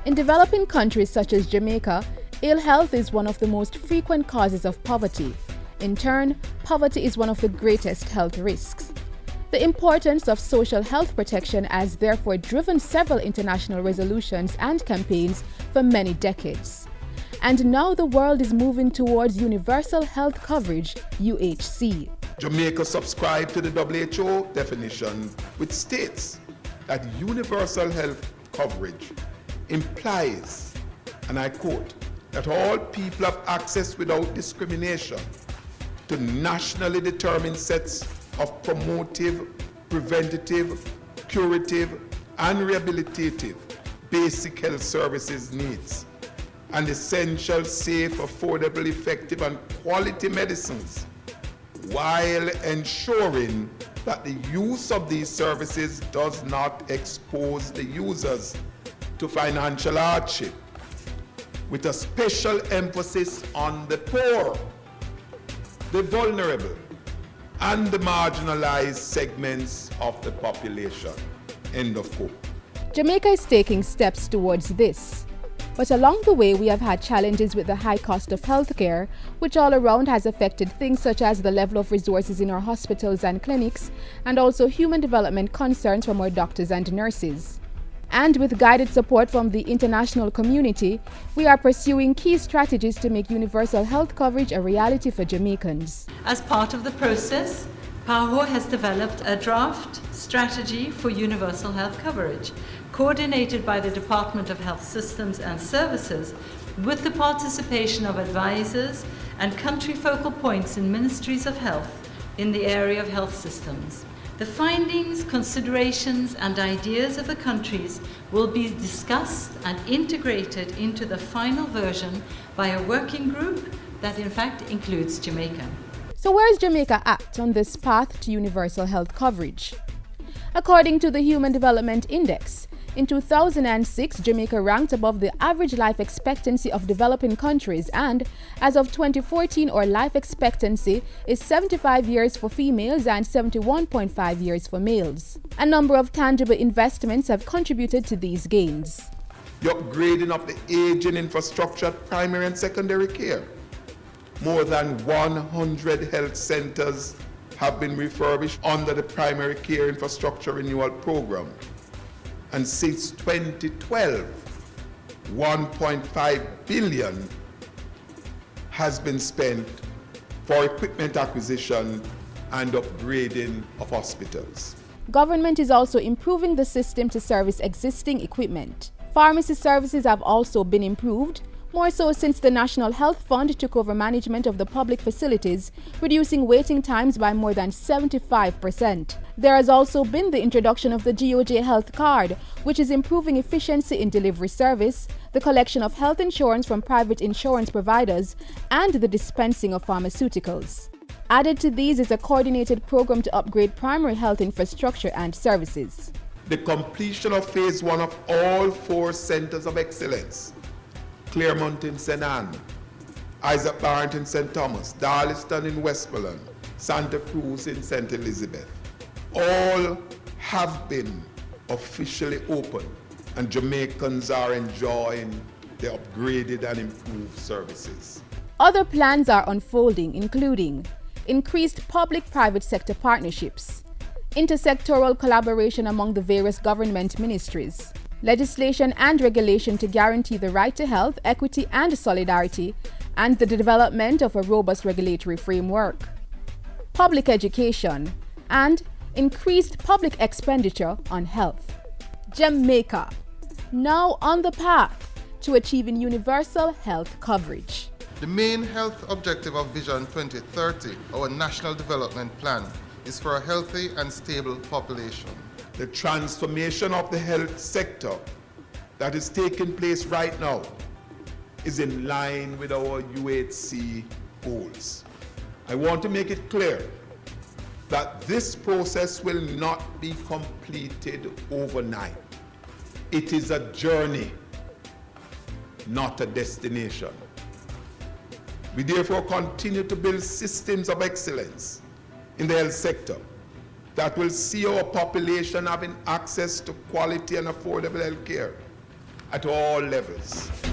In developing countries such as Jamaica, ill health is one of the most frequent causes of poverty. In turn, poverty is one of the greatest health risks. The importance of social health protection has therefore driven several international resolutions and campaigns for many decades. And now the world is moving towards universal health coverage, UHC. Jamaica subscribed to the WHO definition, which states that universal health coverage implies, and I quote, that all people have access without discrimination to nationally determined sets of promotive, preventative, curative, and rehabilitative basic health services needs, and essential, safe, affordable, effective, and quality medicines, while ensuring that the use of these services does not expose the users to financial hardship, with a special emphasis on the poor, the vulnerable, and the marginalized segments of the population. End of quote. Jamaica is taking steps towards this. But along the way, we have had challenges with the high cost of healthcare, which all around has affected things such as the level of resources in our hospitals and clinics, and also human development concerns from our doctors and nurses. And with guided support from the international community, we are pursuing key strategies to make universal health coverage a reality for Jamaicans. As part of the process, PAHO has developed a draft strategy for universal health coverage, coordinated by the Department of Health Systems and Services, with the participation of advisors and country focal points in ministries of health in the area of health systems. The findings, considerations, and ideas of the countries will be discussed and integrated into the final version by a working group that in fact includes Jamaica. So where is Jamaica at on this path to universal health coverage? According to the Human Development Index, in 2006, Jamaica ranked above the average life expectancy of developing countries, and as of 2014, our life expectancy is 75 years for females and 71.5 years for males. A number of tangible investments have contributed to these gains. The upgrading of the aging infrastructure at primary and secondary care. More than 100 health centers have been refurbished under the Primary Care Infrastructure Renewal Program. And since 2012, 1.5 billion has been spent for equipment acquisition and upgrading of hospitals. Government is also improving the system to service existing equipment. Pharmacy services have also been improved, more so since the National Health Fund took over management of the public facilities, reducing waiting times by more than 75%. There has also been the introduction of the GOJ Health Card, which is improving efficiency in delivery service, the collection of health insurance from private insurance providers, and the dispensing of pharmaceuticals. Added to these is a coordinated program to upgrade primary health infrastructure and services. The completion of phase 1 of all 4 centers of excellence, Claremont in St. Anne, Isaac Barrett in St. Thomas, Darliston in Westmoreland, Santa Cruz in St. Elizabeth, all have been officially open, and Jamaicans are enjoying the upgraded and improved services. Other plans are unfolding, including increased public-private sector partnerships, intersectoral collaboration among the various government ministries, legislation and regulation to guarantee the right to health, equity, and solidarity, and the development of a robust regulatory framework, public education, and increased public expenditure on health. Jamaica, now on the path to achieving universal health coverage. The main health objective of Vision 2030, our National Development Plan, is for a healthy and stable population. The transformation of the health sector that is taking place right now is in line with our UHC goals. I want to make it clear that this process will not be completed overnight. It is a journey, not a destination. We therefore continue to build systems of excellence in the health sector that will see our population having access to quality and affordable health care, at all levels.